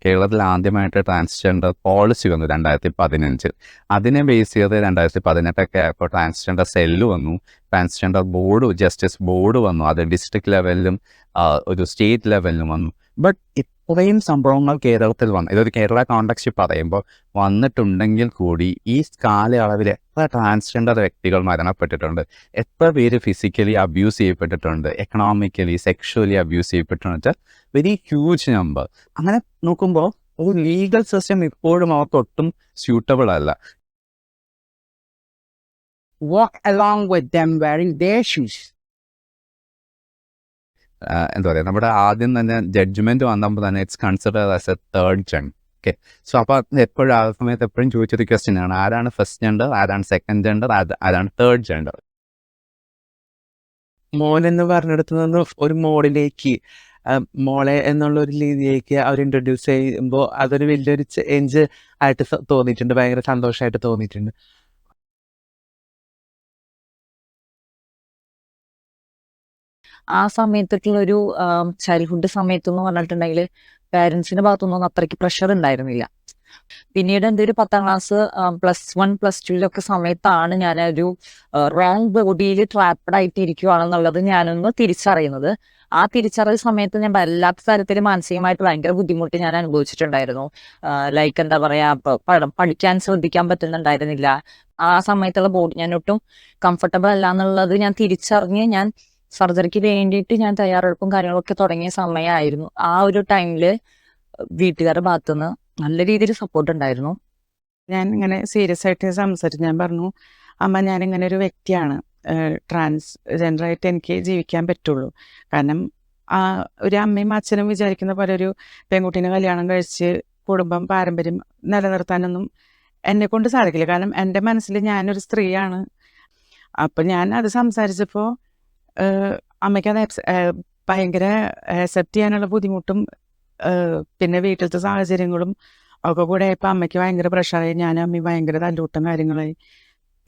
കേരളത്തിൽ ആദ്യമായിട്ട് transgender policy വന്നു 2015. അതിനെ ബേസ് ചെയ്ത് 2018 ആയപ്പോൾ ട്രാൻസ്ജെൻഡർ സെല്ല് വന്നു, ട്രാൻസ്ജെൻഡർ ബോർഡ്, ജസ്റ്റിസ് ബോർഡ് വന്നു. അത് ഡിസ്ട്രിക്ട് ലെവലിലും ഒരു സ്റ്റേറ്റ് ലെവലിലും വന്നു. ബട്ട് ഇത്രയും സംഭവങ്ങൾ കേരളത്തിൽ വന്നു, ഇതൊരു കേരള കോണ്ടെക്സ്റ്റ് പറയുമ്പോൾ വന്നിട്ടുണ്ടെങ്കിൽ കൂടി ഈ കാലയളവിൽ എത്ര ട്രാൻസ്ജെൻഡർ വ്യക്തികൾ മരണപ്പെട്ടിട്ടുണ്ട്, എത്ര പേര് ഫിസിക്കലി അബ്യൂസ് ചെയ്യപ്പെട്ടിട്ടുണ്ട്, എക്കണോമിക്കലി സെക്ഷുവലി അബ്യൂസ് ചെയ്യപ്പെട്ടിട്ടുണ്ട്, വെരി ഹ്യൂജ് നമ്പർ. അങ്ങനെ നോക്കുമ്പോൾ ഒരു ലീഗൽ സിസ്റ്റം ഇപ്പോഴും അവർക്ക് ഒട്ടും സ്യൂട്ടബിൾ അല്ല. Walk along with them wearing their shoes. എന്താ പറയുക, നമ്മുടെ ആദ്യം തന്നെ ജഡ്ജ്മെന്റ് വന്നപ്പോൾ തന്നെ it's consider as A third gender. Okay, so അപ്പോൾ എപ്പോഴും ആ സമയത്ത് എപ്പോഴും ചോദിച്ചൊരു ക്വസ്റ്റ്യൻ ആണ്, ആരാണ് ഫസ്റ്റ് ജെൻഡർ, ആരാണ് സെക്കൻഡ് ജെൻഡർ, ആരാണ് തേർഡ് ജെൻഡർ. മോൻ എന്ന് പറഞ്ഞിടത്തു നിന്ന് ഒരു മോളിലേക്ക് മോളെ എന്നുള്ള ഒരു രീതിയിലേക്ക് അവർ ഇൻട്രൊഡ്യൂസ് ചെയ്യുമ്പോൾ അതൊരു വലിയൊരു ചേഞ്ച് ആയിട്ട് തോന്നിയിട്ടുണ്ട്, ഭയങ്കര സന്തോഷമായിട്ട് തോന്നിയിട്ടുണ്ട്. ആ സമയത്തുള്ളൊരു ചൈൽഡ്ഹുഡ് സമയത്തെന്ന് പറഞ്ഞിട്ടുണ്ടെങ്കിൽ പാരൻസിന്റെ ഭാഗത്തുനിന്നൊന്നും അത്രയ്ക്ക് പ്രഷർ ഉണ്ടായിരുന്നില്ല. പിന്നീട് എൻ്റെ ഒരു 10ാം ക്ലാസ് +1 +2 സമയത്താണ് ഞാനൊരു റോങ് ബോഡിയിൽ ട്രാപ്പഡ് ആയിട്ട് ഇരിക്കുകയാണെന്നുള്ളത് ഞാനൊന്ന് തിരിച്ചറിയുന്നത്. ആ തിരിച്ചറിയ സമയത്ത് ഞാൻ വല്ലാത്ത തരത്തിൽ മാനസികമായിട്ട് ഭയങ്കര ബുദ്ധിമുട്ട് ഞാൻ അനുഭവിച്ചിട്ടുണ്ടായിരുന്നു. ലൈക്ക് എന്താ പറയുക, പഠിക്കാൻ ശ്രദ്ധിക്കാൻ പറ്റുന്നുണ്ടായിരുന്നില്ല. ആ സമയത്തുള്ള ബോഡി ഞാൻ ഒട്ടും കംഫർട്ടബിൾ അല്ല എന്നുള്ളത് ഞാൻ തിരിച്ചറിഞ്ഞ് ഞാൻ സർജറിക്ക് വേണ്ടിയിട്ട് ഞാൻ തയ്യാറെടുപ്പും കാര്യങ്ങളൊക്കെ തുടങ്ങിയ സമയമായിരുന്നു. ആ ഒരു ടൈമിൽ വീട്ടുകാരുടെ ഭാഗത്തുനിന്ന് നല്ല രീതിയിൽ സപ്പോർട്ട് ഉണ്ടായിരുന്നു. ഞാൻ ഇങ്ങനെ സീരിയസ് ആയിട്ട് സംസാരിച്ചു. ഞാൻ പറഞ്ഞു, അമ്മ ഞാനിങ്ങനെ ഒരു വ്യക്തിയാണ്, ട്രാൻസ്ജെൻഡറായിട്ട് എനിക്ക് ജീവിക്കാൻ പറ്റുള്ളൂ. കാരണം ഒരു അമ്മയും അച്ഛനും വിചാരിക്കുന്ന പോലെ ഒരു പെൺകുട്ടീനെ കല്യാണം കഴിച്ച് കുടുംബം പാരമ്പര്യം നിലനിർത്താനൊന്നും എന്നെ കൊണ്ട് സാധിക്കില്ല. കാരണം എൻ്റെ മനസ്സിൽ ഞാനൊരു സ്ത്രീയാണ്. അപ്പം ഞാൻ അത് സംസാരിച്ചപ്പോൾ അമ്മയ്ക്ക് അത് ഭയങ്കര അക്സെപ്റ്റ് ചെയ്യാനുള്ള ബുദ്ധിമുട്ടും പിന്നെ വീട്ടിലത്തെ സാഹചര്യങ്ങളും ഒക്കെ കൂടെ ആയപ്പോൾ അമ്മയ്ക്ക് ഭയങ്കര പ്രഷറായി. ഞാനും അമ്മയും ഭയങ്കര തല്ലൂട്ടം കാര്യങ്ങളായി.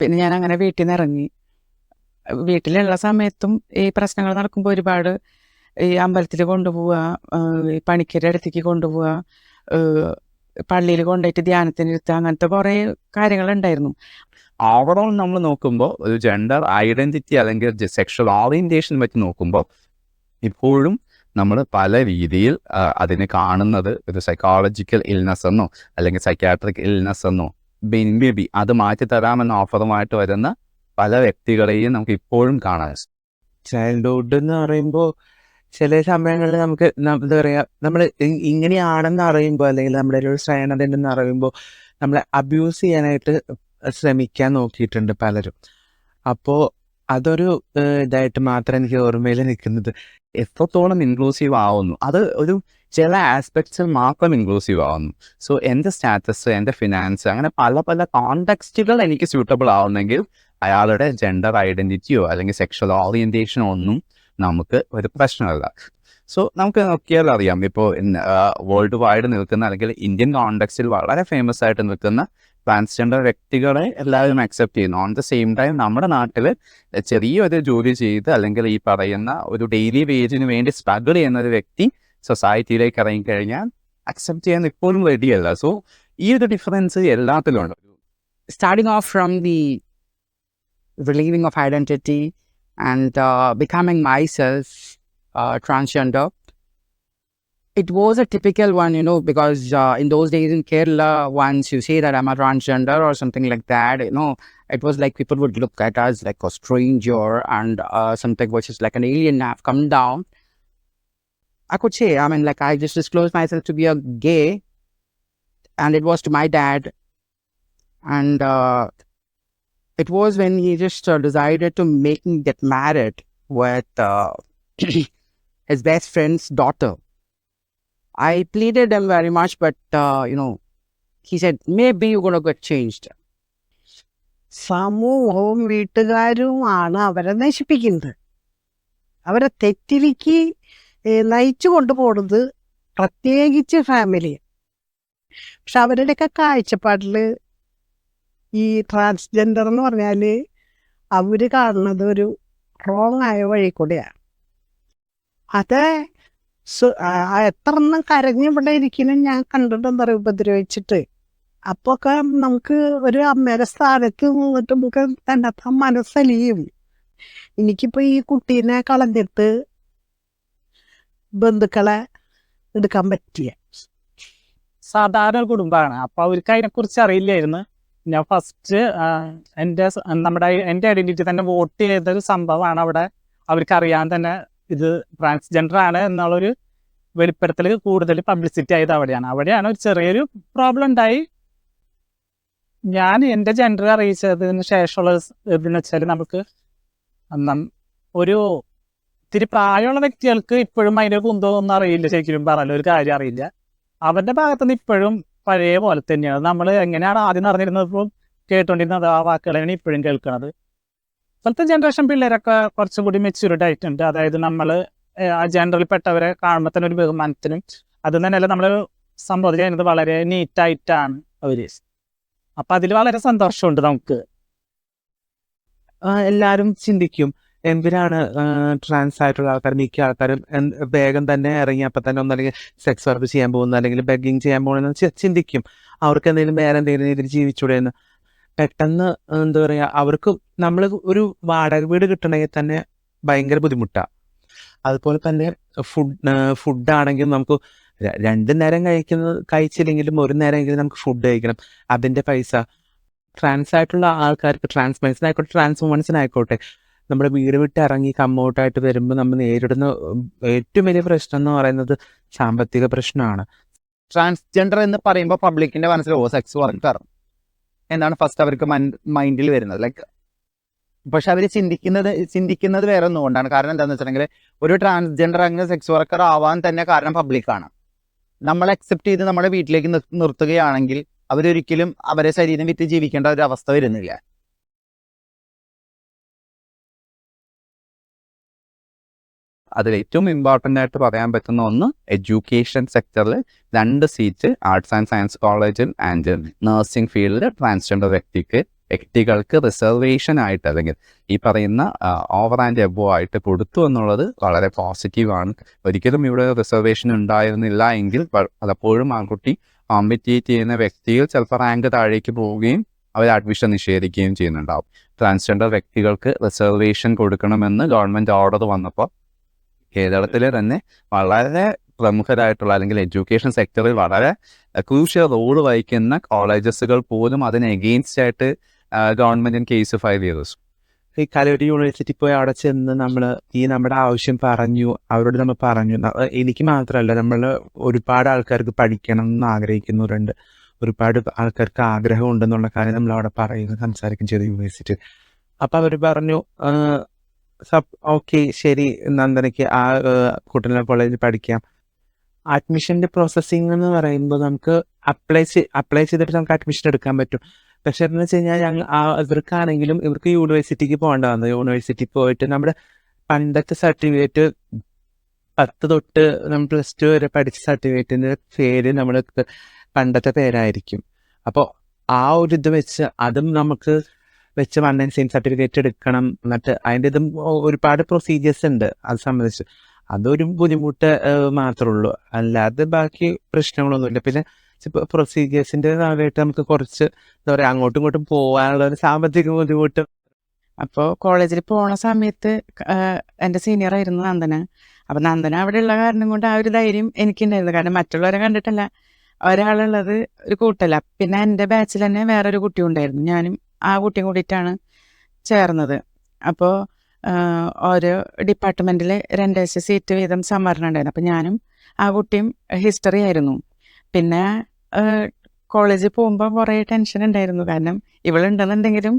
പിന്നെ ഞാൻ അങ്ങനെ വീട്ടിൽ നിന്ന് ഇറങ്ങി. വീട്ടിലുള്ള സമയത്തും ഈ പ്രശ്നങ്ങൾ നടക്കുമ്പോൾ ഒരുപാട് ഈ അമ്പലത്തിൽ കൊണ്ടുപോവുക, ഈ പണിക്കരുടെ അടുത്തേക്ക് കൊണ്ടുപോവുക, പള്ളിയിൽ കൊണ്ടുപോയിട്ട് ധ്യാനത്തിനിരുത്തുക, അങ്ങനത്തെ കുറേ കാര്യങ്ങളുണ്ടായിരുന്നു. ഓവറോൾ നമ്മൾ നോക്കുമ്പോൾ ഒരു ജെൻഡർ ഐഡൻറ്റിറ്റി അല്ലെങ്കിൽ സെക്ഷൽ ഓറിയൻറ്റേഷൻ വെച്ച് നോക്കുമ്പോൾ ഇപ്പോഴും നമ്മൾ പല രീതിയിൽ അതിനെ കാണുന്നത് ഒരു സൈക്കോളജിക്കൽ ഇൽനെസ് എന്നോ അല്ലെങ്കിൽ സൈക്യാട്രിക് ഇൽനെസ് എന്നോ മേ ബി അത് മാറ്റി തരാമെന്ന ഓഫറുമായിട്ട് വരുന്ന പല വ്യക്തികളെയും നമുക്ക് ഇപ്പോഴും കാണാം. ചൈൽഡ്ഹുഡ് എന്ന് പറയുമ്പോൾ ചില സമയങ്ങളിൽ നമുക്ക് എന്താ പറയുക, നമ്മൾ ഇങ്ങനെയാണെന്ന് അറിയുമ്പോൾ അല്ലെങ്കിൽ നമ്മുടെ ഒരു ശ്രേണതയുണ്ടെന്ന് അറിയുമ്പോൾ നമ്മളെ അബ്യൂസ് ചെയ്യാനായിട്ട് ശ്രമിക്കാൻ നോക്കിയിട്ടുണ്ട് പലരും. അപ്പോൾ അതൊരു ഇതായിട്ട് മാത്രം എനിക്ക് ഓർമ്മയിൽ നിൽക്കുന്നത്. എത്രത്തോളം ഇൻക്ലൂസീവ് ആവുന്നു, അത് ഒരു ചില ആസ്പെക്ട്സിൽ മാത്രം ഇൻക്ലൂസീവ് ആവുന്നു. സോ എൻ്റെ സ്റ്റാറ്റസ്, എൻ്റെ ഫിനാൻസ്, അങ്ങനെ പല പല കോണ്ടെക്സ്റ്റുകൾ എനിക്ക് സ്യൂട്ടബിൾ ആവുന്നെങ്കിൽ അയാളുടെ ജെൻഡർ ഐഡൻറ്റിറ്റിയോ അല്ലെങ്കിൽ സെക്ഷൽ ഓറിയൻറ്റേഷനോ ഒന്നും നമുക്ക് ഒരു പ്രശ്നമല്ല. സോ നമുക്ക് നോക്കിയാൽ അറിയാം, ഇപ്പോൾ വേൾഡ് വൈഡ് നിൽക്കുന്ന അല്ലെങ്കിൽ ഇന്ത്യൻ കോണ്ടെക്സ്റ്റിൽ വളരെ ഫേമസ് ആയിട്ട് നിൽക്കുന്ന ട്രാൻസ്ജെൻഡർ വ്യക്തികളെ എല്ലാവരും അക്സെപ്റ്റ് ചെയ്യുന്നു. ഓൺ ദ സെയിം ടൈം നമ്മുടെ നാട്ടിൽ ചെറിയൊരു ജോലി ചെയ്ത് അല്ലെങ്കിൽ ഈ പറയുന്ന ഒരു ഡെയിലി വേജിന് വേണ്ടി സ്ട്രഗിൾ ചെയ്യുന്ന ഒരു വ്യക്തി സൊസൈറ്റിയിലേക്ക് ഇറങ്ങിക്കഴിഞ്ഞാൽ അക്സെപ്റ്റ് ചെയ്യാൻ ഇപ്പോഴും റെഡിയല്ല. സോ ഈ ഒരു ഡിഫറൻസ് എല്ലാത്തിലും ഉണ്ട്. Starting off from the relieving of identity and becoming myself transgender, it was a typical one, because in those days in Kerala, once you say that I'm a transgender or something like that, it was like people would look at us like a stranger and something which is like an alien have come down. I could say, like I just disclosed myself to be a gay, and it was to my dad. And it was when he just decided to make me get married with his best friend's daughter. I pleaded him very much, but he said, maybe you're going to get changed. സമൂഹവും വീട്ടുകാരുമാണ് അവരെ നശിപ്പിക്കുന്നത്. അവരെ തെറ്റിലേക്ക് നയിച്ചു കൊണ്ടുപോകുന്നത് പ്രത്യേകിച്ച് family. പക്ഷെ അവരുടെയൊക്കെ കാഴ്ചപ്പാടിൽ ഈ ട്രാൻസ്ജെൻഡർ എന്ന് പറഞ്ഞാൽ അവർ കാണുന്നത് ഒരു റോങ് ആയ വഴി കൂടെയാണ്. അത് എത്ര എണ്ണം കരഞ്ഞ് ഇവിടെ ഇരിക്കണം ഞാൻ കണ്ടിട്ടെന്താ പറയുക ഉപദ്രവിച്ചിട്ട്. അപ്പോൾ ഒക്കെ നമുക്ക് ഒരു അമ്മയുടെ സ്ഥാനത്ത് നിന്നിട്ട് നമുക്ക് തന്നെത്താൻ മനസ്സലിയും. എനിക്കിപ്പോൾ ഈ കുട്ടീനെ കളഞ്ഞിട്ട് ബന്ധുക്കളെ എടുക്കാൻ പറ്റിയ സാധാരണ ഒരു കുടുംബമാണ്. അപ്പോൾ അവർക്ക് അതിനെക്കുറിച്ച് അറിയില്ലായിരുന്നു. ഞാൻ ഫസ്റ്റ് എൻ്റെ ഐഡൻറ്റിറ്റി തന്നെ വോട്ട് ചെയ്തൊരു സംഭവമാണ് അവിടെ അവർക്ക് അറിയാൻ തന്നെ ഇത് ട്രാൻസ്ജെൻഡർ ആണ് എന്നുള്ളൊരു വെളിപ്പെടുത്തൽ കൂടുതൽ പബ്ലിസിറ്റി ആയത് അവിടെയാണ് ഒരു ചെറിയൊരു പ്രോബ്ലം ഉണ്ടായി. ഞാൻ എൻ്റെ ജെൻഡർ അറിയിച്ചതിന് ശേഷമുള്ള ഇതെന്ന് വെച്ചാൽ നമുക്ക് ഒരു ഇത്തിരി പ്രായമുള്ള വ്യക്തികൾക്ക് ഇപ്പോഴും അതിൻ്റെ കുന്തമൊന്നും അറിയില്ല. ശരിക്കും പറഞ്ഞാൽ ഒരു കാര്യം അറിയില്ല. അവരുടെ ഭാഗത്തുനിന്ന് ഇപ്പോഴും പഴയ പോലെ തന്നെയാണ്. നമ്മൾ എങ്ങനെയാണ് ആദ്യം നടന്നിരുന്നപ്പോൾ കേട്ടുകൊണ്ടിരുന്നത് ആ വാക്കുകളാണ് ഇപ്പോഴും കേൾക്കുന്നത്. ഇപ്പോഴത്തെ ജനറേഷൻ പിള്ളേരൊക്കെ കുറച്ചും കൂടി മെച്യൂരിറ്റി ആയിട്ടുണ്ട്. അതായത് നമ്മൾ ആ ജനറലിൽ പെട്ടവരെ കാണുമ്പോൾ തന്നെ ഒരു ബഹുമാനത്തിനും അത് തന്നെയല്ല നമ്മൾ സംബോധന ചെയ്യുന്നത് വളരെ നീറ്റായിട്ടാണ് അവർ. അപ്പം അതിൽ വളരെ സന്തോഷമുണ്ട് നമുക്ക്. എല്ലാവരും ചിന്തിക്കും എന്തിനാണ് ട്രാൻസ് ആയിട്ടുള്ള ആൾക്കാർ മിക്ക ആൾക്കാരും വേഗം തന്നെ ഇറങ്ങി അപ്പം തന്നെ ഒന്നല്ലെങ്കിൽ സെക്സ് വർക്ക് ചെയ്യാൻ പോകുന്നു അല്ലെങ്കിൽ ബെഗിങ് ചെയ്യാൻ പോകുന്നതെന്ന് ചിന്തിക്കും. അവർക്ക് എന്തെങ്കിലും വേറെ എന്തെങ്കിലും രീതിയിൽ ജീവിച്ചൂടെ എന്ന്. പെട്ടെന്ന് എന്താ പറയുക, അവർക്ക് നമ്മൾ ഒരു വാടക വീട് കിട്ടണമെങ്കിൽ തന്നെ ഭയങ്കര ബുദ്ധിമുട്ടാണ്. അതുപോലെ തന്നെ ഫുഡാണെങ്കിൽ നമുക്ക് 2 നേരം കഴിച്ചില്ലെങ്കിലും 1 നേരമെങ്കിലും നമുക്ക് ഫുഡ് കഴിക്കണം. അതിൻ്റെ പൈസ. ട്രാൻസ് ആയിട്ടുള്ള ആൾക്കാർക്ക് ട്രാൻസ് മെൻസിനായിക്കോട്ടെ ട്രാൻസ് വുമൻസിനായിക്കോട്ടെ നമ്മുടെ വീട് വിട്ട് ഇറങ്ങി കമ്മൗട്ടായിട്ട് വരുമ്പോൾ നമ്മൾ നേരിടുന്ന ഏറ്റവും വലിയ പ്രശ്നം എന്ന് പറയുന്നത് സാമ്പത്തിക പ്രശ്നമാണ്. ട്രാൻസ്ജെൻഡർ എന്ന് പറയുമ്പോൾ പബ്ലിക്കിന്റെ മനസ്സിൽ സെക്സ് വർക്കർ എന്നാണ് ഫസ്റ്റ് അവർക്ക് മൈൻഡിൽ വരുന്നത്. ലൈക്ക് പക്ഷെ അവർ ചിന്തിക്കുന്നത് വേറെ ഒന്നുകൊണ്ടാണ്. കാരണം എന്താണെന്ന് വെച്ചിട്ടുണ്ടെങ്കിൽ ഒരു ട്രാൻസ്ജെൻഡർ അങ്ങനെ സെക്സ് വർക്കർ ആവാൻ തന്നെ കാരണം പബ്ലിക്കാണ്. നമ്മൾ അക്സെപ്റ്റ് ചെയ്ത് നമ്മുടെ വീട്ടിലേക്ക് നിർത്തുകയാണെങ്കിൽ അവരൊരിക്കലും അവരെ ശരീരം വിറ്റ് ജീവിക്കേണ്ട ഒരു അവസ്ഥ വരുന്നില്ല. അതിൽ ഏറ്റവും ഇമ്പോർട്ടൻ്റ് ആയിട്ട് പറയാൻ പറ്റുന്ന ഒന്ന്, എഡ്യൂക്കേഷൻ സെക്ടറിൽ 2 സീറ്റ് ആർട്സ് ആൻഡ് സയൻസ് കോളേജിൽ ആൻഡ് നഴ്സിംഗ് ഫീൽഡിൽ ട്രാൻസ്ജെൻഡർ വ്യക്തികൾക്ക് റിസർവേഷൻ ആയിട്ട് അല്ലെങ്കിൽ ഈ പറയുന്ന ഓവർ ആൻഡ് എബോ ആയിട്ട് കൊടുത്തു എന്നുള്ളത് വളരെ പോസിറ്റീവാണ്. ഒരിക്കലും ഇവിടെ റിസർവേഷൻ ഉണ്ടായിരുന്നില്ല എങ്കിൽ പലപ്പോഴും ആൺകുട്ടി കോമ്പറ്റീറ്റ് ചെയ്യുന്ന വ്യക്തികൾ ചിലപ്പോൾ റാങ്ക് താഴേക്ക് പോവുകയും അവർ അഡ്മിഷൻ നിഷേധിക്കുകയും ചെയ്യുന്നുണ്ടാവും. ട്രാൻസ്ജെൻഡർ വ്യക്തികൾക്ക് റിസർവേഷൻ കൊടുക്കണമെന്ന് ഗവൺമെൻറ് ഓർഡർ വന്നപ്പോൾ കേരളത്തിലെ തന്നെ വളരെ പ്രമുഖരായിട്ടുള്ള അല്ലെങ്കിൽ എഡ്യൂക്കേഷൻ സെക്ടറിൽ വളരെ ക്രൂഷ്യൽ റോൾ വഹിക്കുന്ന കോളേജസുകൾ പോലും അതിന് എഗെയിൻസ്റ്റ് ആയിട്ട് ഗവൺമെൻറ്റിന് കേസ് ഫയൽ ചെയ്തു. ഈ കാലിക്കറ്റ് യൂണിവേഴ്സിറ്റി പോയി അവിടെ ചെന്ന് നമ്മുടെ ആവശ്യം പറഞ്ഞു, അവരോട് നമ്മൾ പറഞ്ഞു. എനിക്ക് മാത്രമല്ല, നമ്മൾ ഒരുപാട് ആൾക്കാർക്ക് പഠിക്കണം എന്ന് ആഗ്രഹിക്കുന്നവരുണ്ട്, ഒരുപാട് ആൾക്കാർക്ക് ആഗ്രഹം ഉണ്ടെന്നുള്ള കാര്യം നമ്മൾ അവിടെ സംസാരിക്കുകയും ചെയ്തു യൂണിവേഴ്സിറ്റി. അപ്പം അവർ പറഞ്ഞു ഓക്കെ ശരി, നന്ദനയ്ക്ക് ആ കുട്ടനാട് കോളേജിൽ പഠിക്കാം. അഡ്മിഷൻ്റെ പ്രോസസ്സിങ് എന്ന് പറയുമ്പോൾ നമുക്ക് അപ്ലൈ ചെയ്തിട്ട് നമുക്ക് അഡ്മിഷൻ എടുക്കാൻ പറ്റും. പക്ഷെ എന്ന് വെച്ച് കഴിഞ്ഞാൽ ഇവർക്കാണെങ്കിലും ഇവർക്ക് യൂണിവേഴ്സിറ്റിക്ക് പോകേണ്ട വന്നത്. യൂണിവേഴ്സിറ്റി പോയിട്ട് നമ്മുടെ പണ്ടത്തെ സർട്ടിഫിക്കറ്റ് 10 തൊട്ട് നമ്മൾ +2 വരെ പഠിച്ച സർട്ടിഫിക്കറ്റിൻ്റെ പേര് നമ്മൾ പണ്ടത്തെ പേരായിരിക്കും. അപ്പോൾ ആ ഒരു ഇത് വെച്ച് അതും നമുക്ക് വെച്ച് 1 സർട്ടിഫിക്കറ്റ് എടുക്കണം. എന്നിട്ട് അതിൻ്റെ ഇതും ഒരുപാട് പ്രൊസീജിയേഴ്സ് ഉണ്ട്. അത് സംബന്ധിച്ച് അതൊരു ബുദ്ധിമുട്ട് മാത്രമേ ഉള്ളൂ, അല്ലാതെ ബാക്കി പ്രശ്നങ്ങളൊന്നുമില്ല. പിന്നെ പ്രൊസീജിയേഴ്സിൻ്റെ ഭാഗമായിട്ട് നമുക്ക് കുറച്ച് എന്താ പറയുക, അങ്ങോട്ടും ഇങ്ങോട്ടും പോകാനുള്ള ഒരു സാമ്പത്തിക ബുദ്ധിമുട്ട്. അപ്പോൾ കോളേജിൽ പോണ സമയത്ത് എൻ്റെ സീനിയറായിരുന്നു നന്ദന. അപ്പം നന്ദന അവിടെ ഉള്ള കാരണം കൊണ്ട് ആ ഒരു ധൈര്യം എനിക്കുണ്ടായിരുന്നു. കാരണം മറ്റുള്ളവരെ കണ്ടിട്ടല്ല, ഒരാളുള്ളത് ഒരു കൂട്ടല്ല. പിന്നെ എൻ്റെ ബാച്ചിൽ തന്നെ വേറൊരു കുട്ടി ഉണ്ടായിരുന്നു. ഞാനും ആ കുട്ടിയും കൂടിയിട്ടാണ് ചേർന്നത്. അപ്പോൾ ഓരോ ഡിപ്പാർട്ട്മെൻറ്റിൽ 2 സീറ്റ് വീതം സംവരണം ഉണ്ടായിരുന്നു. അപ്പം ഞാനും ആ കുട്ടിയും ഹിസ്റ്ററി ആയിരുന്നു. പിന്നെ കോളേജിൽ പോകുമ്പോൾ കുറേ ടെൻഷൻ ഉണ്ടായിരുന്നു. കാരണം ഇവളുണ്ടെന്നുണ്ടെങ്കിലും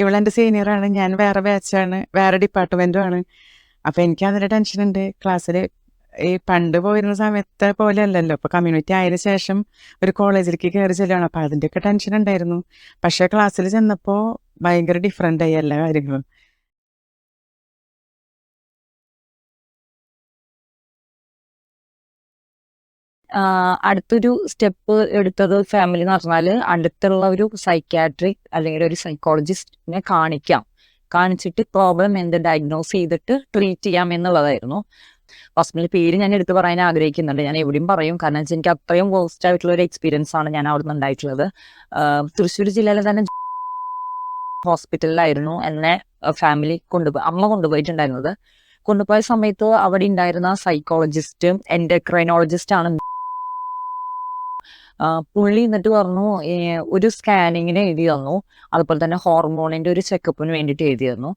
ഇവളെൻ്റെ സീനിയറാണ്, ഞാൻ വേറെ ബാച്ചാണ്, വേറെ ഡിപ്പാർട്ട്മെൻറ്റുമാണ്. അപ്പോൾ എനിക്ക് അതിൻ്റെ ടെൻഷനുണ്ട്. ക്ലാസ്സിൽ ഈ പണ്ട് പോയിരുന്ന സമയത്തെ പോലെ അല്ലല്ലോ. ഇപ്പോൾ കമ്മ്യൂണിറ്റി ആയതിനു ശേഷം ഒരു കോളേജിലേക്ക് കയറി ചെല്ലുകയാണ്. അപ്പോൾ അതിൻ്റെയൊക്കെ ടെൻഷൻ ഉണ്ടായിരുന്നു. പക്ഷേ ക്ലാസ്സിൽ ചെന്നപ്പോൾ ഭയങ്കര ഡിഫറെൻ്റ് ആയി എല്ലാ കാര്യങ്ങളും. അടുത്തൊരു സ്റ്റെപ്പ് എടുത്തത് ഫാമിലി എന്ന് പറഞ്ഞാൽ അടുത്തുള്ള ഒരു സൈക്യാട്രിക് അല്ലെങ്കിൽ ഒരു സൈക്കോളജിസ്റ്റിനെ കാണിച്ചിട്ട് പ്രോബ്ലം എന്ത് ഡയഗ്നോസ് ചെയ്തിട്ട് ട്രീറ്റ് ചെയ്യാം എന്നുള്ളതായിരുന്നു. ഹോസ്പിറ്റലിൽ പേര് ഞാൻ എടുത്ത് പറയാൻ ആഗ്രഹിക്കുന്നുണ്ട്, ഞാൻ എവിടെയും പറയും, കാരണം വെച്ചാൽ എനിക്ക് അത്രയും വേസ്റ്റ് ആയിട്ടുള്ള ഒരു എക്സ്പീരിയൻസ് ആണ് ഞാൻ അവിടെ നിന്ന് ഉണ്ടായിട്ടുള്ളത്. തൃശ്ശൂർ ജില്ലയിൽ തന്നെ ഹോസ്പിറ്റലിലായിരുന്നു എന്നെ ഫാമിലി അമ്മ കൊണ്ടുപോയിട്ടുണ്ടായിരുന്നത്. കൊണ്ടുപോയ സമയത്ത് അവിടെ ഉണ്ടായിരുന്ന സൈക്കോളജിസ്റ്റ് എൻഡോക്രൈനോളജിസ്റ്റ് ആണ്. പുള്ളി എന്നിട്ട് പറഞ്ഞു ഒരു സ്കാനിങ്ങിന് എഴുതി തന്നു, അതുപോലെ തന്നെ ഹോർമോണിന്റെ ഒരു ചെക്കപ്പിന് വേണ്ടിയിട്ട് എഴുതി തന്നു.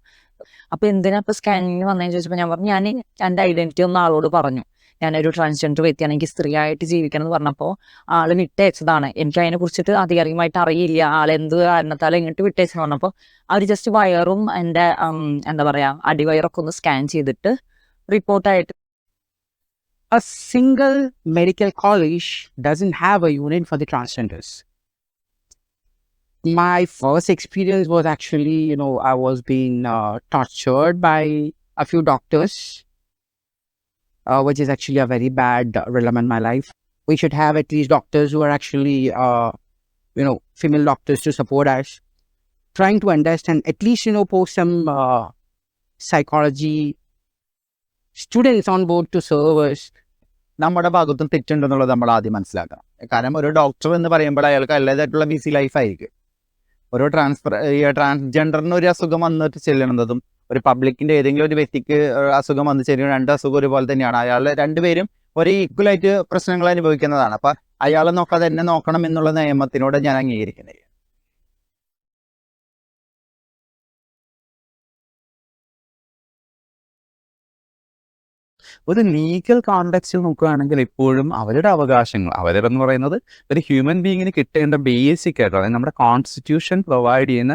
അപ്പൊ എന്തിനാ ഇപ്പൊ സ്കാനിങ്ങിന് വന്നതെന്ന് ചോദിച്ചപ്പോൾ ഞാൻ പറഞ്ഞു, ഞാൻ എൻ്റെ ഐഡന്റിറ്റി ഒന്ന് ആളോട് പറഞ്ഞു, ഞാനൊരു ട്രാൻസ്ജെൻഡർ വ്യക്തിയാണ്, എനിക്ക് സ്ത്രീയായിട്ട് ജീവിക്കണം എന്ന് പറഞ്ഞപ്പോൾ ആള് വിട്ടയച്ചതാണ്. എനിക്ക് അതിനെ കുറിച്ചിട്ട് അധികാരികമായിട്ട് അറിയില്ല, ആളെന്ത് കാരണത്താലും ഇങ്ങോട്ട് വിട്ടയച്ചെന്ന് പറഞ്ഞപ്പോൾ അവർ ജസ്റ്റ് വയറും എൻ്റെ എന്താ പറയാ അടിവയറൊക്കെ ഒന്ന് സ്കാൻ ചെയ്തിട്ട് റിപ്പോർട്ടായിട്ട്. A single medical college doesn't have a unit for the transgenders. My first experience was actually, I was being tortured by a few doctors, which is actually a very bad realm in my life. We should have at least doctors who are actually, female doctors to support us, trying to understand, at least, post some psychology students on board to serve us. നമ്മുടെ ഭാഗത്തും തെറ്റുണ്ടെന്നുള്ളത് നമ്മൾ ആദ്യം മനസ്സിലാക്കണം. കാരണം ഒരു doctor എന്ന് പറയുമ്പോൾ അയാൾക്ക് അതിൻ്റെതായിട്ടുള്ള ബിസി ലൈഫായിരിക്കും. ഒരു ട്രാൻസ്ജെൻഡറിന് ഒരു അസുഖം വന്നിട്ട് ചെല്ലുന്നതും ഒരു പബ്ലിക്കിൻ്റെ ഏതെങ്കിലും ഒരു വ്യക്തിക്ക് അസുഖം വന്ന് ചെല്ലുന്ന രണ്ട് അസുഖം ഒരുപോലെ തന്നെയാണ്. അയാൾ രണ്ടുപേരും ഒരേ ഈക്വലായിട്ട് പ്രശ്നങ്ങൾ അനുഭവിക്കുന്നതാണ്. അപ്പം അയാളെ നോക്കാതെ എന്നെ നോക്കണം എന്നുള്ള നിയമത്തിനോട് ഞാൻ അംഗീകരിക്കുന്നില്ല. ഒരു ലീഗൽ കോണ്ടെക്സ്റ്റിൽ നോക്കുകയാണെങ്കിൽ ഇപ്പോഴും അവരുടെ അവകാശങ്ങൾ, അവരെന്ന് പറയുന്നത് ഒരു ഹ്യൂമൻ ബീങ്ങിന് കിട്ടേണ്ട ബേസിക് ആയിട്ട്, അതായത് നമ്മുടെ കോൺസ്റ്റിറ്റ്യൂഷൻ പ്രൊവൈഡ് ചെയ്യുന്ന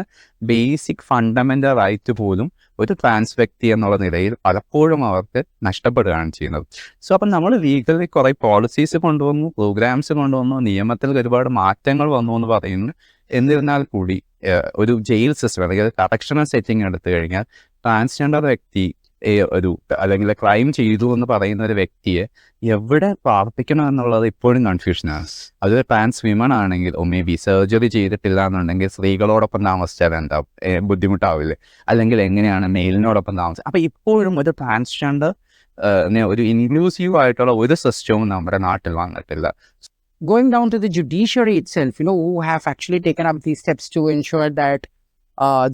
ബേസിക് ഫണ്ടമെൻ്റൽ റൈറ്റ് പോലും ഒരു ട്രാൻസ് വ്യക്തി എന്നുള്ള നിലയിൽ പലപ്പോഴും അവർക്ക് നഷ്ടപ്പെടുകയാണ് ചെയ്യുന്നത്. സോ അപ്പം നമ്മൾ ലീഗലി കുറേ പോളിസീസ് കൊണ്ടുവന്നു, പ്രോഗ്രാംസ് കൊണ്ടുവന്നു, നിയമത്തിൽ ഒരുപാട് മാറ്റങ്ങൾ വന്നു എന്ന് പറയുന്നു. എന്നിരുന്നാൽ കൂടി ഒരു ജയിൽ സിസ്റ്റം അല്ലെങ്കിൽ കറക്ഷണൽ സെറ്റിംഗ് എടുത്തു കഴിഞ്ഞാൽ ട്രാൻസ്ജെൻഡർ വ്യക്തി അല്ലെങ്കിൽ ക്രൈം ചെയ്തു എന്ന് പറയുന്ന ഒരു വ്യക്തിയെ എവിടെ പ്രാർത്ഥിക്കണം എന്നുള്ളത് ഇപ്പോഴും കൺഫ്യൂഷനാണ്. അതൊരു ട്രാൻസ് വിമൺ ആണെങ്കിൽ മേ ബി സർജറി ചെയ്തിട്ടില്ല എന്നുണ്ടെങ്കിൽ സ്ത്രീകളോടൊപ്പം താമസിച്ചാൽ എന്താ ബുദ്ധിമുട്ടാവില്ലേ, അല്ലെങ്കിൽ എങ്ങനെയാണ് മെയിലിനോടൊപ്പം താമസിച്ചത്. അപ്പം ഇപ്പോഴും ഒരു ട്രാൻസ്ജെൻഡർ ഒരു ഇൻക്ലൂസീവ് ആയിട്ടുള്ള ഒരു സിസ്റ്റവും നമ്മുടെ നാട്ടിൽ വന്നിട്ടില്ല. Going down to the judiciary itself, who have actually taken up these steps to ensure that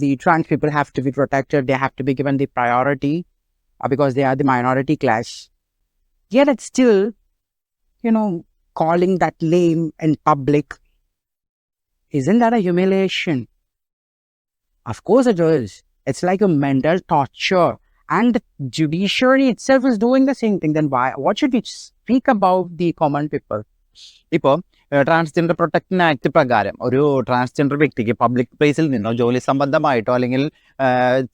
the trans people have to be protected, they have to be given the priority because they are the minority class. Yet it's still, calling that name in public, isn't that a humiliation? Of course it is. It's like a mental torture. And the judiciary itself is doing the same thing. Then what should we speak about the common people? ഇപ്പോൾ transgender protection act പ്രകാരം ഒരു transgender വ്യക്തിക്ക് public പ്ലേസിൽ നിന്നോ ജോലി സംബന്ധമായിട്ടോ അല്ലെങ്കിൽ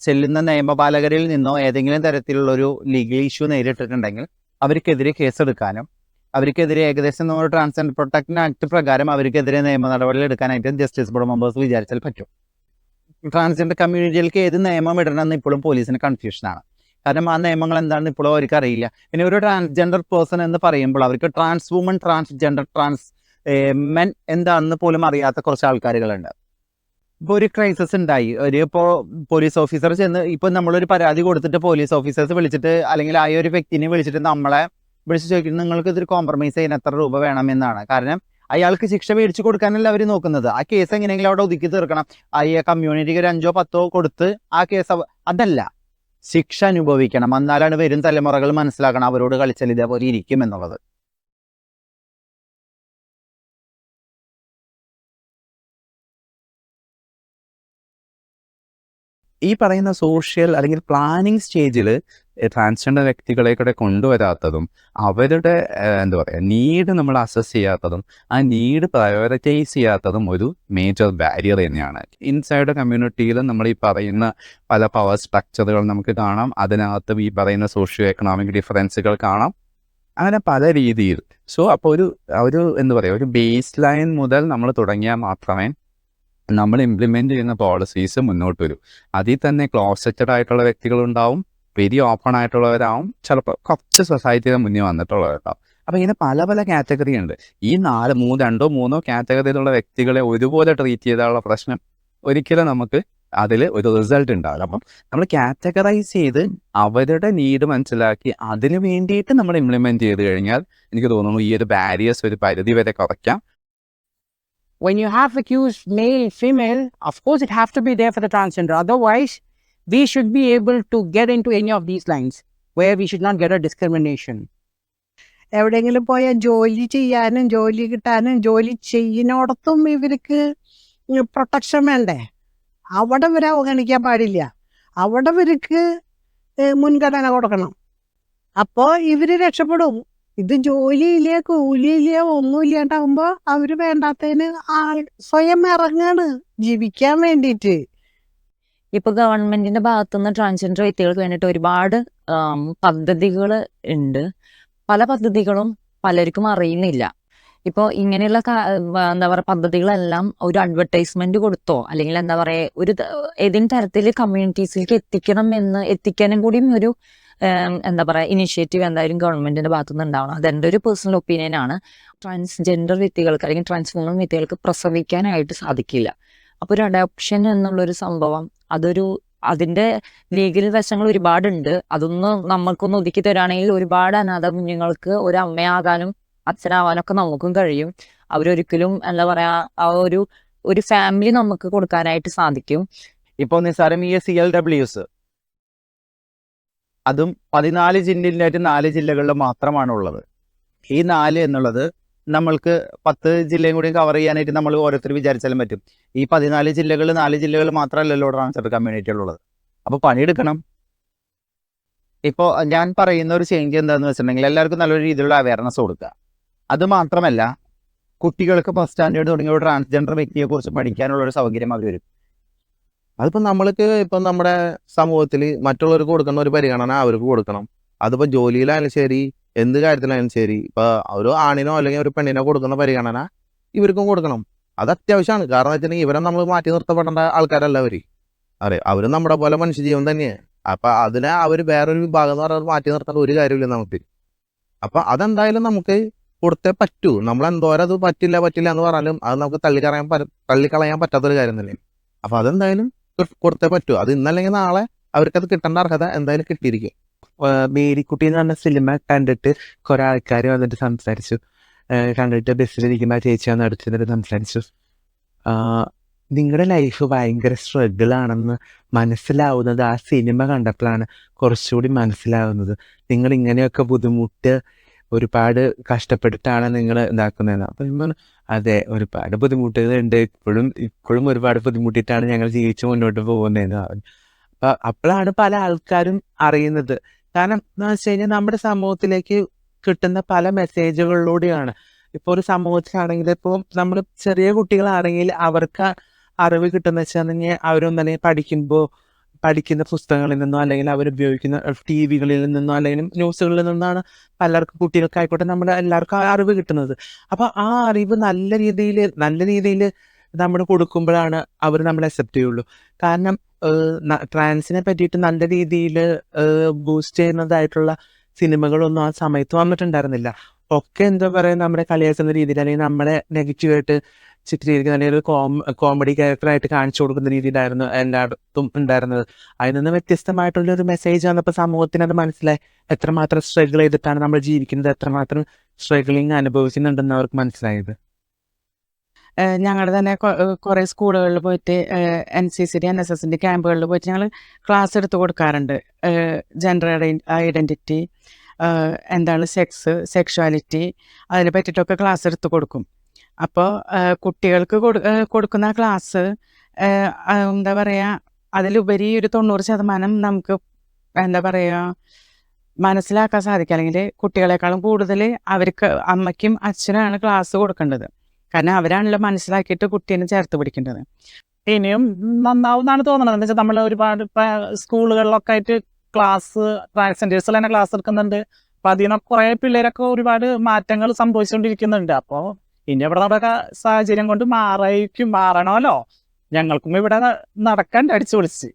ചെല്ലുന്ന നിയമപാലകരിൽ നിന്നോ ഏതെങ്കിലും തരത്തിലുള്ളൊരു ലീഗൽ ഇഷ്യൂ നേരിട്ടിട്ടുണ്ടെങ്കിൽ അവർക്കെതിരെ കേസെടുക്കാനും അവർക്കെതിരെ ഏകദേശം നമ്മൾ ട്രാൻസ്ജെൻഡർ പ്രൊട്ടക്ഷൻ ആക്ട് പ്രകാരം അവർക്കെതിരെ നിയമ നടപടികൾ എടുക്കാനായിട്ട് ജസ്റ്റിസ് ബോർഡ് മെമ്പേഴ്സ് വിചാരിച്ചാൽ പറ്റും. ട്രാൻസ്ജെൻഡർ കമ്മ്യൂണിറ്റികൾക്ക് ഏത് നിയമം ഇടണമെന്ന് ഇപ്പോഴും പോലീസിന് കൺഫ്യൂഷനാണ്. കാരണം ആ നിയമങ്ങൾ എന്താണെന്ന് ഇപ്പോഴും അവർക്ക് അറിയില്ല. പിന്നെ ഒരു ട്രാൻസ്ജെൻഡർ പേഴ്സൺ എന്ന് പറയുമ്പോൾ അവർക്ക് trans woman, transgender, trans men എന്താണെന്ന് പോലും അറിയാത്ത കുറച്ച് ആൾക്കാരുകളുണ്ട്. ഇപ്പോൾ ഒരു ക്രൈസിസ് ഉണ്ടായി, ഇപ്പോൾ പോലീസ് ഓഫീസർ ചെന്ന് ഇപ്പോൾ നമ്മളൊരു പരാതി കൊടുത്തിട്ട് പോലീസ് ഓഫീസേഴ്സ് വിളിച്ചിട്ട് അല്ലെങ്കിൽ ആ ഒരു വ്യക്തിനെ വിളിച്ചിട്ട് നമ്മളെ വിളിച്ച് ചോദിക്കുന്നത് നിങ്ങൾക്ക് ഇതൊരു കോംപ്രമൈസ് ചെയ്യാൻ എത്ര രൂപ വേണമെന്നാണ്. കാരണം അയാൾക്ക് ശിക്ഷ മേടിച്ചു കൊടുക്കാനല്ല അവർ നോക്കുന്നത്, ആ കേസ് എങ്ങനെയെങ്കിലും അവിടെ ഒതുക്കി തീർക്കണം. ആ കമ്മ്യൂണിറ്റിക്ക് ഒരു 5 or 10 കൊടുത്ത് ആ കേസ് അതല്ല, ശിക്ഷ അനുഭവിക്കണം. എന്നാലാണ് വരും തലമുറകൾ മനസ്സിലാക്കണം അവരോട് കളിച്ചാൽ ഇതേപോലെ ഇരിക്കും എന്നുള്ളത്. ഈ പറയുന്ന സോഷ്യൽ അല്ലെങ്കിൽ പ്ലാനിങ് സ്റ്റേജിൽ ട്രാൻസ്ജെൻഡർ വ്യക്തികളെ കൂടെ കൊണ്ടുവരാത്തതും അവരുടെ എന്താ പറയുക നീഡ് നമ്മൾ അസസ് ചെയ്യാത്തതും ആ നീഡ് പ്രയോറിറ്റൈസ് ചെയ്യാത്തതും ഒരു മേജർ ബാരിയർ തന്നെയാണ്. ഇൻസൈഡ് കമ്മ്യൂണിറ്റിയിലും നമ്മൾ ഈ പറയുന്ന പല പവർ സ്ട്രക്ചറുകൾ നമുക്ക് കാണാം, അതിനകത്ത് ഈ പറയുന്ന സോഷ്യോ എക്കണോമിക് ഡിഫറൻസുകൾ കാണാം, അങ്ങനെ പല രീതിയിൽ. സോ അപ്പോൾ ഒരു എന്താ പറയുക ഒരു ബേസ് ലൈൻ മുതൽ നമ്മൾ തുടങ്ങിയാൽ മാത്രമേ നമ്മൾ ഇംപ്ലിമെൻ്റ് ചെയ്യുന്ന പോളിസീസ് മുന്നോട്ട് വരും. അതിൽ തന്നെ ക്ലോസറ്റഡ് ആയിട്ടുള്ള വ്യക്തികളുണ്ടാവും, വെരി ഓപ്പൺ ആയിട്ടുള്ളവരാവും, ചിലപ്പോൾ കുറച്ച് സൊസൈറ്റിയുടെ മുന്നേ വന്നിട്ടുള്ളവരുണ്ടാവും. അപ്പോൾ ഇങ്ങനെ പല പല കാറ്റഗറി ഉണ്ട്. ഈ 2 3 കാറ്റഗറിയിലുള്ള വ്യക്തികളെ ഒരുപോലെ ട്രീറ്റ് ചെയ്താലുള്ള പ്രശ്നം ഒരിക്കലും നമുക്ക് അതിൽ ഒരു റിസൾട്ട് ഉണ്ടാവില്ല. അപ്പം നമ്മൾ കാറ്റഗറൈസ് ചെയ്ത് അവരുടെ നീഡ് മനസ്സിലാക്കി അതിന് വേണ്ടിയിട്ട് നമ്മൾ ഇംപ്ലിമെൻറ്റ് ചെയ്ത് കഴിഞ്ഞാൽ എനിക്ക് തോന്നുന്നു ഈ ഒരു ബാരിയേഴ്സ് ഒരു പരിധി വരെ കുറയ്ക്കാം. When you have accused male, female, of course it have to be there for the transgender. Otherwise, we should be able to get into any of these lines where we should not get a discrimination. എവിടെയെങ്കിലും പോയാൽ ജോലി ചെയ്യാനും ജോലി കിട്ടാനും ജോലി ചെയ്യുന്നിടത്തും ഇവർക്ക് protection വേണ്ടേ? അവിടെ ഇവരെ അവഗണിക്കാൻ പാടില്ല. അവിടെ ഇവർക്ക് മുൻഗണന കൊടുക്കണം. അപ്പോൾ ഇവർ രക്ഷപ്പെടും. ഇത് ജോലിയില്ല, കൂലിയില്ല, ഒന്നുമില്ലാണ്ടാവുമ്പോൾ അവർ വേണ്ടാത്തതിന് സ്വയം ഇറങ്ങാണ് ജീവിക്കാൻ വേണ്ടിയിട്ട്. ഇപ്പൊ ഗവൺമെന്റിന്റെ ഭാഗത്തുനിന്ന് ട്രാൻസ്ജെൻഡർ വ്യക്തികൾക്ക് വേണ്ടിയിട്ട് ഒരുപാട് പദ്ധതികൾ ഉണ്ട്. പല പദ്ധതികളും പലർക്കും അറിയുന്നില്ല. ഇപ്പോൾ ഇങ്ങനെയുള്ള എന്താ പറയുക പദ്ധതികളെല്ലാം ഒരു അഡ്വർടൈസ്മെന്റ് കൊടുത്തോ അല്ലെങ്കിൽ എന്താ പറയുക ഒരു ഏതെങ്കിലും തരത്തിൽ കമ്മ്യൂണിറ്റീസിലേക്ക് എത്തിക്കാനും കൂടിയും ഒരു എന്താ പറയുക ഇനിഷ്യേറ്റീവ് എന്തായാലും ഗവൺമെന്റിന്റെ ഭാഗത്തുനിന്ന് ഉണ്ടാവണം. അതെൻ്റെ ഒരു പേഴ്സണൽ ഒപ്പീനിയൻ ആണ്. ട്രാൻസ്ജെൻഡർ വ്യക്തികൾക്ക് അല്ലെങ്കിൽ ട്രാൻസ്ഫോമർ വ്യക്തികൾക്ക് പ്രസവിക്കാനായിട്ട് സാധിക്കില്ല. അപ്പോൾ ഒരു അഡോപ്ഷൻ എന്നുള്ളൊരു സംഭവം അതിന്റെ ലീഗൽ വശങ്ങൾ ഒരുപാടുണ്ട്. അതൊന്ന് നമ്മൾക്കൊന്ന് ഒതുക്കി തരാണെങ്കിൽ ഒരുപാട് അനാഥ കുഞ്ഞുങ്ങൾക്ക് ഒരു അമ്മയാകാനും അച്ഛനാവാനും ഒക്കെ നമുക്കും കഴിയും. അവരൊരിക്കലും എന്താ പറയാ ആ ഒരു ഫാമിലി നമുക്ക് കൊടുക്കാനായിട്ട് സാധിക്കും. ഇപ്പോൾ നിസ്സാരം ഈ CLWs അതും 14 ജില്ലയിലായിട്ട് 4 ജില്ലകളിൽ മാത്രമാണ് ഉള്ളത്. ഈ 4 എന്നുള്ളത് നമ്മൾക്ക് 10 ജില്ലയും കൂടി കവർ ചെയ്യാനായിട്ട് നമ്മൾ ഓരോരുത്തർ വിചാരിച്ചാലും പറ്റും. ഈ 14 ജില്ലകൾ 4 ജില്ലകൾ മാത്രമല്ലല്ലോ ട്രാൻസ്ജെൻഡർ കമ്മ്യൂണിറ്റികളുള്ളത്. അപ്പോൾ പണിയെടുക്കണം. ഇപ്പോൾ ഞാൻ പറയുന്ന ഒരു ചേഞ്ച് എന്താണെന്ന് വെച്ചിട്ടുണ്ടെങ്കിൽ എല്ലാവർക്കും നല്ലൊരു രീതിയിലുള്ള അവയർനെസ് കൊടുക്കുക. അത് മാത്രമല്ല കുട്ടികൾക്ക് ഫസ്റ്റ് സ്റ്റാൻഡേർഡ് തുടങ്ങിയ ഒരു ട്രാൻസ്ജെൻഡർ വ്യക്തിയെക്കുറിച്ച് പഠിക്കാനുള്ളൊരു സൗകര്യം അവർ വരും. അതിപ്പോൾ നമ്മൾക്ക് ഇപ്പം നമ്മുടെ സമൂഹത്തിൽ മറ്റുള്ളവർക്ക് കൊടുക്കുന്ന ഒരു പരിഗണന അവർക്ക് കൊടുക്കണം. അതിപ്പോൾ ജോലിയിലായാലും ശരി എന്ത് കാര്യത്തിലായാലും ശരി ഇപ്പോൾ ഒരു ആണിനോ അല്ലെങ്കിൽ ഒരു പെണ്ണിനോ കൊടുക്കുന്ന പരിഗണന ഇവർക്കും കൊടുക്കണം. അത് അത്യാവശ്യമാണ്. കാരണം വെച്ചിട്ടുണ്ടെങ്കിൽ ഇവരെ നമ്മൾ മാറ്റി നിർത്തപ്പെടേണ്ട ആൾക്കാരല്ല അവർ. അവർ നമ്മുടെ പോലെ മനുഷ്യജീവൻ തന്നെയാണ്. അപ്പം അതിനെ അവർ വേറൊരു വിഭാഗം എന്ന് പറഞ്ഞാൽ മാറ്റി നിർത്തേണ്ട ഒരു കാര്യമില്ല നമുക്ക്. അപ്പം അതെന്തായാലും നമുക്ക് കൊടുത്തേ പറ്റൂ. നമ്മൾ എന്തോരം അത് പറ്റില്ല എന്ന് പറഞ്ഞാലും അത് നമുക്ക് തള്ളിക്കളയാൻ പറ്റാത്തൊരു കാര്യം തന്നെ. അപ്പം അതെന്തായാലും കൊടുത്തേ പറ്റൂ. അത് ഇന്നല്ലെങ്കിൽ നാളെ അവർക്കത് കിട്ടേണ്ട അർഹത എന്തായാലും കിട്ടിയിരിക്കും. മേരിക്കുട്ടി എന്ന് പറഞ്ഞ സിനിമ കണ്ടിട്ട് കുറെ ആൾക്കാർ വന്നിട്ട് സംസാരിച്ചു. കണ്ടിട്ട് ബസ്സിലിരിക്കുന്ന ചേച്ചി വന്ന് അടുത്തിട്ട് സംസാരിച്ചു. നിങ്ങളുടെ ലൈഫ് ഭയങ്കര സ്ട്രഗിൾ ആണെന്ന് മനസ്സിലാവുന്നത് ആ സിനിമ കണ്ടപ്പോഴാണ് കുറച്ചുകൂടി മനസ്സിലാവുന്നത്. നിങ്ങൾ ഇങ്ങനെയൊക്കെ ബുദ്ധിമുട്ട് ഒരുപാട് കഷ്ടപ്പെട്ടിട്ടാണ് നിങ്ങൾ ഇതാക്കുന്നതെന്ന്. അപ്പം ഞാൻ അതെ, ഒരുപാട് ബുദ്ധിമുട്ടുകളുണ്ട്. ഇപ്പോഴും ഒരുപാട് ബുദ്ധിമുട്ടിയിട്ടാണ് ഞങ്ങൾ ജീവിച്ച് മുന്നോട്ട് പോകുന്നതെന്ന് പറഞ്ഞു. അപ്പം അപ്പോഴാണ് പല ആൾക്കാരും അറിയുന്നത്. കാരണം എന്ന് വെച്ച് കഴിഞ്ഞാൽ നമ്മുടെ സമൂഹത്തിലേക്ക് കിട്ടുന്ന പല മെസ്സേജുകളിലൂടെയാണ്. ഇപ്പോൾ ഒരു സമൂഹത്തിലാണെങ്കിൽ ഇപ്പോൾ നമ്മൾ ചെറിയ കുട്ടികളാണെങ്കിൽ അവർക്ക് അറിവ് കിട്ടുന്ന വെച്ചാൽ അവരൊന്നല്ലെങ്കിൽ പഠിക്കുന്ന പുസ്തകങ്ങളിൽ നിന്നോ അല്ലെങ്കിൽ അവരുപയോഗിക്കുന്ന TV-കളിൽ നിന്നോ അല്ലെങ്കിൽ ന്യൂസുകളിൽ നിന്നാണ് പലർക്കും കുട്ടികൾക്കായിക്കോട്ടെ നമ്മുടെ എല്ലാവർക്കും ആ അറിവ് കിട്ടുന്നത്. അപ്പോൾ ആ അറിവ് നല്ല രീതിയിൽ നമ്മൾ കൊടുക്കുമ്പോഴാണ് അവർ നമ്മളെ അക്സെപ്റ്റ് ചെയ്യുള്ളൂ. കാരണം ട്രാൻസിനെ പറ്റിയിട്ട് നല്ല രീതിയിൽ ബൂസ്റ്റ് ചെയ്യുന്നതായിട്ടുള്ള സിനിമകളൊന്നും ആ സമയത്ത് വന്നിട്ടുണ്ടായിരുന്നില്ല. ഒക്കെ എന്താ പറയുക നമ്മുടെ കളിയാക്കുന്ന രീതിയിൽ അല്ലെങ്കിൽ നമ്മളെ നെഗറ്റീവായിട്ട് ചിത്രീകരിക്കുന്ന അല്ലെങ്കിൽ ഒരു കോമഡി ക്യാരക്ടറായിട്ട് കാണിച്ചു കൊടുക്കുന്ന രീതിയിലായിരുന്നു എല്ലായിടത്തും ഉണ്ടായിരുന്നത്. അതിൽ നിന്ന് വ്യത്യസ്തമായിട്ടുള്ളൊരു മെസ്സേജ് വന്നപ്പോൾ സമൂഹത്തിന് അത് മനസ്സിലായി. എത്രമാത്രം സ്ട്രഗിൾ ചെയ്തിട്ടാണ് നമ്മൾ ജീവിക്കുന്നത്, എത്രമാത്രം സ്ട്രഗിളിങ് അനുഭവിക്കുന്നുണ്ടെന്ന് അവർക്ക് മനസ്സിലായത്. ഞങ്ങളുടെ തന്നെ കുറേ സ്കൂളുകളിൽ പോയിട്ട് NCCയുടെ NSSന്റെ ക്യാമ്പുകളിൽ പോയിട്ട് ഞങ്ങൾ ക്ലാസ് എടുത്ത് കൊടുക്കാറുണ്ട്. ജെൻഡർ ഐഡൻറ്റിറ്റി, എന്താണ് സെക്ഷുവാലിറ്റി, അതിനെ പറ്റിയിട്ടൊക്കെ ക്ലാസ് എടുത്ത് കൊടുക്കും. അപ്പോൾ കുട്ടികൾക്ക് കൊടുക്കുന്ന ക്ലാസ് എന്താ പറയുക അതിലുപരി ഒരു 90% നമുക്ക് എന്താ പറയുക മനസ്സിലാക്കാൻ സാധിക്കും. അല്ലെങ്കിൽ കുട്ടികളെക്കാളും കൂടുതൽ അവർക്ക് അമ്മയ്ക്കും അച്ഛനാണ് ക്ലാസ് കൊടുക്കേണ്ടത്. കാരണം അവരാണല്ലോ മനസ്സിലാക്കിയിട്ട് കുട്ടീനെ ചേർത്ത് പിടിക്കേണ്ടത്. ഇനിയും നന്നാവും എന്നാണ് തോന്നുന്നത്. എന്ന് വെച്ചാൽ നമ്മൾ ഒരുപാട് സ്കൂളുകളിലൊക്കെ ആയിട്ട് ക്ലാസ് ട്രാൻസ്ജെൻഡേഴ്സിൽ തന്നെ ക്ലാസ് എടുക്കുന്നുണ്ട്. അപ്പം അതിൽ നിന്ന് കുറേ പിള്ളേരൊക്കെ ഒരുപാട് മാറ്റങ്ങൾ സംഭവിച്ചുകൊണ്ടിരിക്കുന്നുണ്ട്. അപ്പോൾ ഇനി ഇവിടെ നമ്മുടെ സാഹചര്യം കൊണ്ട് മാറണമല്ലോ. ഞങ്ങൾക്കും ഇവിടെ നടക്കാൻ അടിച്ചു പൊളിച്ച്